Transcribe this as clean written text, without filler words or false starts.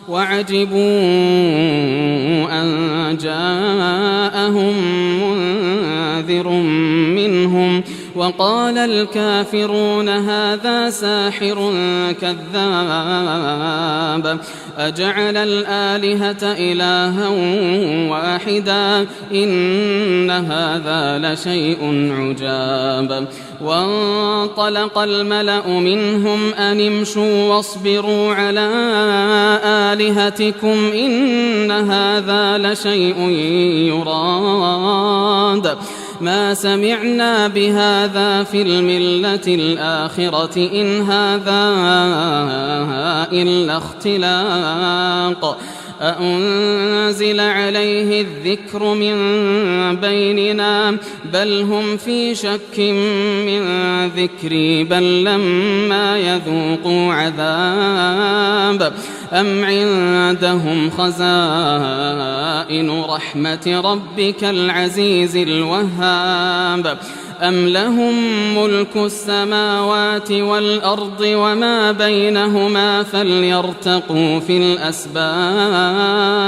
وعجبوا أن جاءهم منذر منهم وقال الكافرون هذا ساحر كذاب أجعل الآلهة إلها واحدا إن هذا لشيء عجاب وانطلق الملأ منهم أن امشوا واصبروا على آلهتكم إن هذا لشيء يراد ما سمعنا بهذا في الملة الآخرة إن هذا إلا اختلاق أأنزل عليه الذكر من بيننا بل هم في شك من ذكري بل لما يذوقوا عذاب أم عندهم خزائن رحمة ربك العزيز الوهاب أم لهم ملك السماوات والأرض وما بينهما فليرتقوا في الأسباب